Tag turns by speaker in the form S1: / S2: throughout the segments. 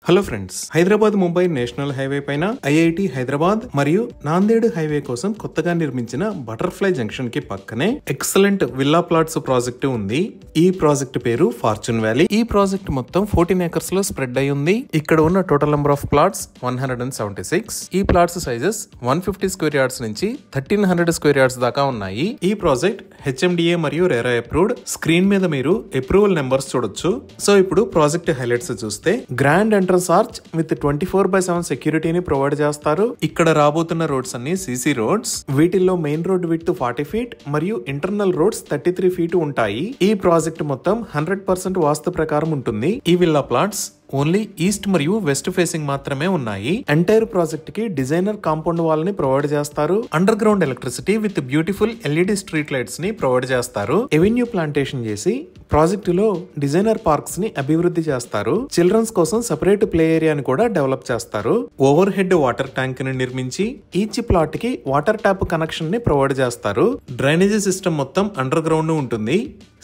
S1: Hello friends, Hyderabad Mumbai national highway పైన IIT Hyderabad మరియు Nanded highway కోసం కొత్తగా నిర్మించిన బటర్ఫ్లై జంక్షన్ కి పక్కనే ఎక్సలెంట్ విల్లా ప్లాట్స్ ప్రాజెక్ట్ ఉంది. ఈ ప్రాజెక్ట్ పేరు ఫార్చ్యూన్ వ్యాలీ. ఈ ప్రాజెక్ట్ మొత్తం 14 ఏకర్స్ లో స్ప్రెడ్ అయి ఉంది. ఇక్కడ ఉన్న టోటల్ నెంబర్ ఆఫ్ ప్లాట్స్ 176. ఈ ప్లాట్స్ సైజెస్ 150 స్క్వేర్ యార్డ్స్ నుంచి 1300 స్క్వేర్ యార్డ్స్ దాకా ఉన్నాయి. ఈ ప్రాజెక్ట్ హెచ్ఎండిఏ మరియు రేరా అప్రూవ్డ్. స్క్రీన్ మీద మీరు అప్రూవల్ నెంబర్స్ చూడొచ్చు. సో ఇప్పుడు ప్రాజెక్ట్ హైలైట్స్ చూస్తే గ్రాండ్ ఎంట్రన్స్ ఆర్చ్ విత్ 24/7 సెక్యూరిటీని ప్రొవైడ్ చేస్తారు. ఇక్కడ రాబోతున్న రోడ్స్ అన్ని సిసి రోడ్స్. వీటిల్లో మెయిన్ రోడ్ విడ్త్ 40 ఫీట్ మరియు ఇంటర్నల్ రోడ్స్ 33 ఫీట్ ఉంటాయి. ఈ ప్రాజెక్ట్ మొత్తం 100% వాస్తు ప్రకారం ఉంటుంది. ఈ విల్లా ప్లాట్స్ ఓన్లీ ఈస్ట్ మరియు వెస్ట్ ఫేసింగ్ మాత్రమే ఉన్నాయి. ఎంటైర్ ప్రాజెక్ట్ కి డిజైనర్ కాంపౌండ్ వాల్ ని ప్రొవైడ్ చేస్తారు. Under ground electricity with beautiful LED street lights ని ప్రొవైడ్ చేస్తారు. ఎవెన్యూ ప్లాంటేషన్ చేసి ప్రాజెక్ట్ లో డిజైనర్ పార్క్స్ ని అభివృద్ధి చేస్తారు. చిల్డ్రన్స్ కోసం సెపరేట్ ప్లే ఏరియాని కూడా డెవలప్ చేస్తారు. ఓవర్ హెడ్ వాటర్ ట్యాంక్ ని నిర్మించి ఈచ్ ప్లాట్ కి వాటర్ ట్యాప్ కనెక్షన్ ని ప్రొవైడ్ చేస్తారు. డ్రైనేజీ సిస్టమ్ మొత్తం అండర్ గ్రౌండ్ ఉంటుంది.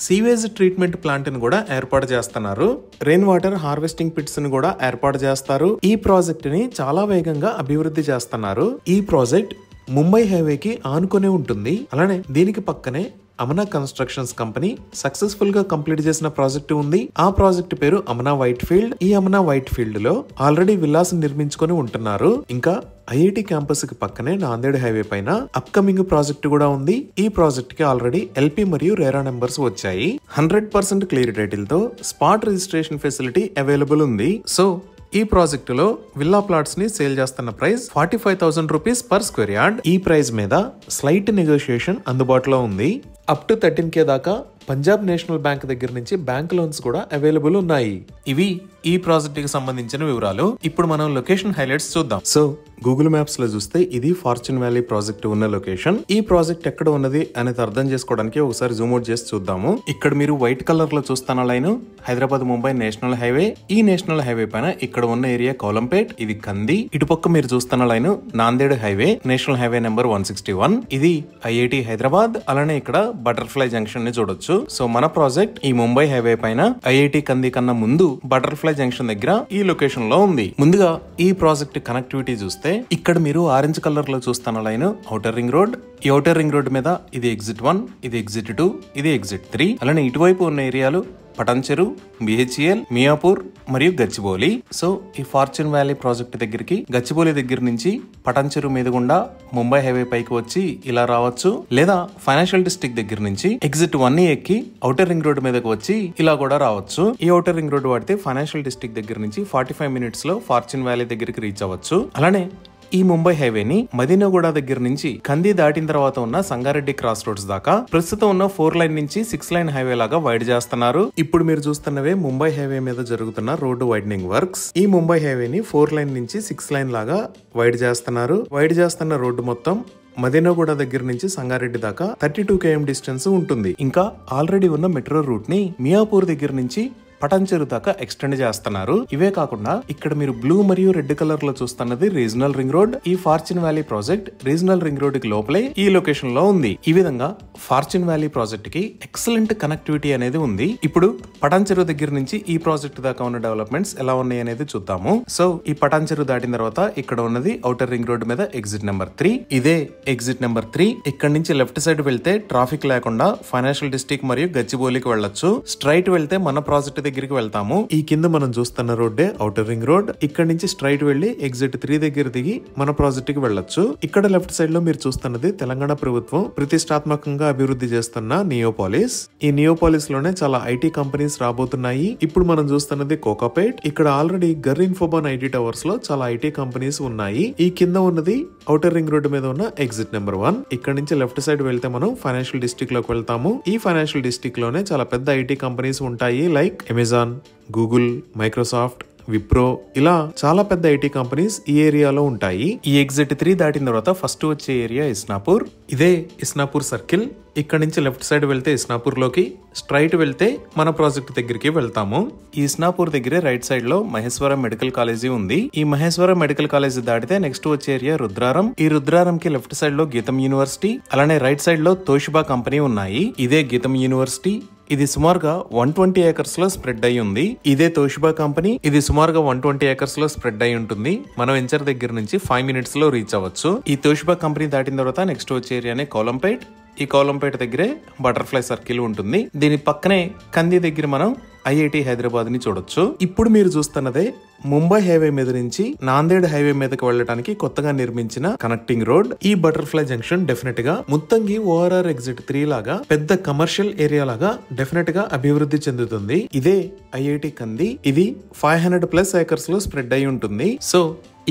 S1: సీవేజ్ ట్రీట్మెంట్ ప్లాంట్ ని కూడా ఏర్పాటు చేస్తున్నారు. రెయిన్ వాటర్ హార్వెస్టింగ్ పిట్స్ ని కూడా ఏర్పాటు చేస్తారు. ఈ ప్రాజెక్ట్ ని చాలా వేగంగా అభివృద్ధి చేస్తున్నారు. ఈ ప్రాజెక్ట్ ముంబై హైవేకి ఆనుకునే ఉంటుంది. అలానే దీనికి పక్కనే అమనా కన్స్ట్రక్షన్స్ కంపెనీ సక్సెస్ఫుల్ గా కంప్లీట్ చేసిన ప్రాజెక్ట్ ఉంది. ఆ ప్రాజెక్ట్ పేరు అమనా వైట్ ఫీల్డ్. ఈ అమనా వైట్ ఫీల్డ్ లో ఆల్రెడీ విల్లాస్ నిర్మించుకొని ఉంటున్నారు. ఇంకా ఐఐటి క్యాంపస్ కి పక్కనే నాందేడ్ హైవే పైన అప్కమింగ్ ప్రాజెక్ట్ కూడా ఉంది. ఈ ప్రాజెక్ట్ కి ఆల్రెడీ ఎల్పి మరియు రేరా నెంబర్స్ వచ్చాయి. 100% క్లియర్ టైటిల్ తో స్పాట్ రిజిస్ట్రేషన్ ఫెసిలిటీ అవైలబుల్ ఉంది. సో ఈ ప్రాజెక్ట్ లో విల్లా ప్లాట్స్ ని సేల్ చేస్తున్న price 45,000 rupees per square yard. ఈ ప్రైస్ మీద స్లైట్ నెగోషియేషన్ అందుబాటులో ఉంది. అప్ టు 13K దాకా పంజాబ్ నేషనల్ బ్యాంక్ దగ్గర నుంచి బ్యాంక్ లోన్స్ కూడా అవైలబుల్ ఉన్నాయి. ఇవి ఈ ప్రాజెక్ట్ కి సంబంధించిన వివరాలు. ఇప్పుడు మనం లొకేషన్ హైలైట్స్ చూద్దాం. సో గూగుల్ మ్యాప్స్ లో చూస్తే ఇది ఫార్చ్యూన్ వ్యాలీ ప్రాజెక్ట్ ఉన్న లొకేషన్. ఈ ప్రాజెక్ట్ ఎక్కడ ఉన్నది అనేది అర్థం చేసుకోవడానికి ఒకసారి జూమ్ అవుట్ చేసి చూద్దాము. ఇక్కడ మీరు వైట్ కలర్ లో చూస్తున్న line Hyderabad Mumbai national highway. ఈ నేషనల్ హైవే పైన ఇక్కడ ఉన్న ఏరియా కోలంపేట్, ఇది కంది. ఇటుపక్క మీరు చూస్తున్న line Nanded highway, national highway number 161. ఇది ఐఐటి హైదరాబాద్. అలానే ఇక్కడ బటర్ఫ్లై జంక్షన్ ని చూడొచ్చు. సో మన ప్రాజెక్ట్ ఈ ముంబై హైవే పైన ఐఐటి కంది కన్నా ముందు బటర్ఫ్లై జంక్షన్ దగ్గర ఈ లొకేషన్ లో ఉంది. ముందుగా ఈ ప్రాజెక్ట్ కనెక్టివిటీ చూస్తే ఇక్కడ మీరు ఆరెంజ్ కలర్ లో చూస్తున్న లైన్ ఔటర్ రింగ్ రోడ్. ఈ ఔటర్ రింగ్ రోడ్ మీద ఇది ఎగ్జిట్ 1, ఇది ఎగ్జిట్ 2, ఇది ఎగ్జిట్ 3. అలానే ఇటువైపు ఉన్న ఏరియాలు పటంచెరు, బిహెచ్ఎల్, మియాపూర్ మరియు గచ్చిబౌలి. సో ఈ ఫార్చ్యూన్ వ్యాలీ ప్రాజెక్ట్ దగ్గరికి గచ్చిబౌలి దగ్గర నుంచి పటంచెరు మీద గుండా ముంబై హైవే పైకి వచ్చి ఇలా రావచ్చు. లేదా ఫైనాన్షియల్ డిస్ట్రిక్ట్ దగ్గర నుంచి ఎగ్జిట్ 1 ఎక్కి ఔటర్ రింగ్ రోడ్ మీదకి వచ్చి ఇలా కూడా రావచ్చు. ఈ ఔటర్ రింగ్ రోడ్ వాడితే ఫైనాన్షియల్ డిస్ట్రిక్ట్ దగ్గర నుంచి 45 మినిట్స్ లో ఫార్చ్యూన్ వ్యాలీ దగ్గరికి రీచ్ అవ్వచ్చు. అలానే ఈ ముంబై హైవేని మదీనాగూడ దగ్గర నుంచి కంది దాటిన తర్వాత ఉన్న సంగారెడ్డి క్రాస్ రోడ్స్ దాకా ప్రస్తుతం ఉన్న 4 లైన్ నుంచి 6 లైన్ హైవే లాగా వైడ్ చేస్తున్నారు. ఇప్పుడు మీరు చూస్తున్నవే ముంబై హైవే మీద జరుగుతున్న రోడ్డు వైడనింగ్ వర్క్స్. ఈ ముంబై హైవేని 4 లైన్ నుంచి 6 లైన్ లాగా వైడ్ చేస్తున్నారు. వైడ్ చేస్తున్న రోడ్డు మొత్తం మదీనాగూడ దగ్గర నుంచి సంగారెడ్డి దాకా 32 km డిస్టెన్స్ ఉంటుంది. ఇంకా ఆల్రెడీ ఉన్న మెట్రో రూట్ ని మియాపూర్ దగ్గర నుంచి పటంచెరు దాకా ఎక్స్టెండ్ చేస్తున్నారు. ఇవే కాకుండా ఇక్కడ మీరు బ్లూ మరియు రెడ్ కలర్ లో చూస్తున్నది రీజనల్ రింగ్ రోడ్. ఈ fortune valley project regional ring road కి లోపలే ఈ లొకేషన్ లో ఉంది. ఈ విధంగా ఫార్చ్యూన్ వ్యాలీ ప్రాజెక్ట్ కి ఎక్సలెంట్ కనెక్టివిటీ అనేది ఉంది. ఇప్పుడు పటాన్చెరు దగ్గర నుంచి ఈ ప్రాజెక్ట్ దాకా ఉన్న డెవలప్మెంట్స్ ఎలా ఉన్నాయి అనేది చూద్దాము. సో ఈ పటాన్చెరు దాటిన తర్వాత ఇక్కడ ఉన్నది ఔటర్ రింగ్ రోడ్ మీద ఎగ్జిట్ నెంబర్ 3. ఇదే ఎగ్జిట్ నెంబర్ 3. ఇక్కడ నుంచి లెఫ్ట్ సైడ్ వెళ్తే ట్రాఫిక్ లేకుండా ఫైనాన్షియల్ డిస్ట్రిక్ట్ మరియు గచ్చిబౌలికి వెళ్ళొచ్చు. స్ట్రైట్ వెళ్తే మన ప్రాజెక్ట్ దగ్గరికి వెళ్తాము. ఈ కింద మనం చూస్తున్న రోడ్డే ఔటర్ రింగ్ రోడ్. ఇక్కడ నుంచి స్ట్రైట్ వెళ్లి ఎగ్జిట్ 3 దగ్గర దిగి మన ప్రాజెక్ట్ కి వెళ్ళొచ్చు. ఇక్కడ లెఫ్ట్ సైడ్ లో మీరు చూస్తున్నది తెలంగాణ ప్రభుత్వం ప్రతిష్టాత్మకంగా అభివృద్ధి చేస్తున్న నియోపాలిస్. ఈ నియోపాలిస్ లోనే చాలా ఐటీ కంపెనీస్ రాబోతున్నాయి. ఇప్పుడు మనం చూస్తున్నది కోకాపేట్. ఇక్కడ ఆల్రెడీ గర్ ఇన్ఫోబాన్ ఐటీ టవర్స్ లో చాలా ఐటీ కంపెనీస్ ఉన్నాయి. ఈ కింద ఉన్నది ఔటర్ రింగ్ రోడ్ మీద ఉన్న ఎగ్జిట్ నెంబర్ 1. ఇక్కడ నుంచి లెఫ్ట్ సైడ్ వెళ్తే మనం ఫైనాన్షియల్ డిస్ట్రిక్ట్ లోకి వెళ్తాము. ఈ ఫైనాన్షియల్ డిస్ట్రిక్ట్ లోనే చాలా పెద్ద ఐటీ కంపెనీస్ ఉంటాయి. Like Amazon, Google, Microsoft, Wipro, ఇలా చాలా పెద్ద ఐటీ కంపెనీస్ ఈ ఏరియాలో ఉంటాయి. ఈ ఎగ్జిట్ 3 దాటిన తర్వాత ఫస్ట్ వచ్చే ఏరియా ఇస్నాపూర్. ఇదే ఇస్నాపూర్ సర్కిల్. ఇక్కడ నుంచి లెఫ్ట్ సైడ్ వెళ్తే ఇస్నాపూర్ లోకి, స్ట్రైట్ వెళ్తే మన ప్రాజెక్ట్ దగ్గరికి వెళ్తాము. ఈ ఇస్నాపూర్ దగ్గరే రైట్ సైడ్ లో మహేశ్వరం మెడికల్ కాలేజీ ఉంది. ఈ మహేశ్వరం మెడికల్ కాలేజీ దాటితే నెక్స్ట్ వచ్చే ఏరియా రుద్రారం. ఈ రుద్రారం కి లెఫ్ట్ సైడ్ లో గీతం యూనివర్సిటీ, అలానే రైట్ సైడ్ లో తోషిబా కంపెనీ ఉన్నాయి. ఇదే గీతం యూనివర్సిటీ. ఇది సుమారుగా 120 ఏకర్స్ లో స్ప్రెడ్ అయి ఉంది. ఇదే తోషిబా కంపెనీ. ఇది సుమారుగా 120 ఏకర్స్ లో స్ప్రెడ్ అయి ఉంటుంది. మనం వెంచర్ దగ్గర నుంచి 5 minutes లో రీచ్ అవ్వచ్చు. ఈ తోషిబా కంపెనీ దాటిన తర్వాత నెక్స్ట్ వచ్చే ఏరియానే కోలంపేట్. ఈ కోలంపేట దగ్గరే బటర్ఫ్లై సర్కిల్ ఉంటుంది. దీని పక్కనే కంది దగ్గర మనం ఐఐటి హైదరాబాద్ ని చూడొచ్చు. ఇప్పుడు మీరు చూస్తున్నదే ముంబై హైవే మీద నుంచి నాందేడ్ హైవే మీదకి వెళ్ళడానికి కొత్తగా నిర్మించిన కనెక్టింగ్ రోడ్. ఈ బటర్ఫ్లై జంక్షన్ డెఫినెట్ గా ముత్తంగి ORR ఎగ్జిట్ 3 లాగా పెద్ద కమర్షియల్ ఏరియా లాగా డెఫినెట్ గా అభివృద్ధి చెందుతుంది. ఇదే ఐఐటి కంది. ఇది 500+ ఏకర్స్ లో స్ప్రెడ్ అయి ఉంటుంది. సో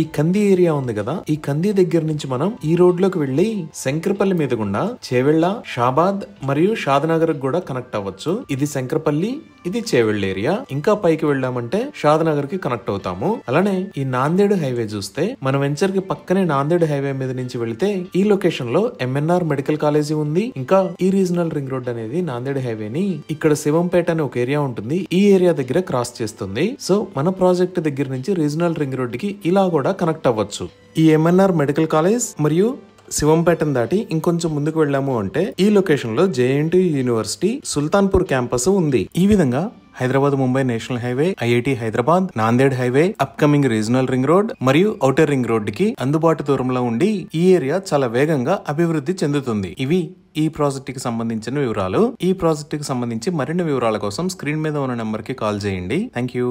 S1: ఈ కంది ఏరియా ఉంది కదా, ఈ కంది దగ్గర నుంచి మనం ఈ రోడ్ లోకి వెళ్లి శంకరపల్లి మీద గుండా చేవెళ్ళ, షాబాద్ మరియు షాద్నగర్ కూడా కనెక్ట్ అవ్వచ్చు. ఇది శంకరపల్లి, ఇది చేవెళ్ళ ఏరియా. ఇంకా పైకి వెళ్ళామంటే షాద్నగర్ కి కనెక్ట్ అవుతాము. అలానే ఈ నాందేడ్ హైవే చూస్తే మన వెంచర్ కి పక్కనే నాందేడ్ హైవే మీద నుంచి వెళితే ఈ లొకేషన్ లో MNR మెడికల్ కాలేజీ ఉంది. ఇంకా ఈ రీజనల్ రింగ్ రోడ్ అనేది నాందేడ్ హైవేని ఇక్కడ శివంపేట అనే ఒక ఏరియా ఉంటుంది, ఈ ఏరియా దగ్గర క్రాస్ చేస్తుంది. సో మన ప్రాజెక్ట్ దగ్గర నుంచి రీజనల్ రింగ్ రోడ్ కి ఇలా కూడా కనెక్ట్ అవ్వచ్చు. ఈ MNR మెడికల్ కాలేజ్ మరియు శివంపేటను దాటి ఇంకొంచెం ముందుకు వెళ్ళాము అంటే ఈ లొకేషన్ లో JNTU యూనివర్సిటీ సుల్తాన్పూర్ క్యాంపస్ ఉంది. ఈ విధంగా Hyderabad Mumbai national highway, IIT Hyderabad, Nanded highway, upcoming regional ring road మరియు ఔటర్ రింగ్ రోడ్ కి అందుబాటు దూరంలో ఉండి ఈ ఏరియా చాలా వేగంగా అభివృద్ధి చెందుతుంది. ఇవి ఈ ప్రాజెక్ట్ కి సంబంధించిన వివరాలు. ఈ ప్రాజెక్ట్ కి సంబంధించి మరిన్ని వివరాల కోసం స్క్రీన్ మీద ఉన్న నెంబర్ కి కాల్ చేయండి. Thank you.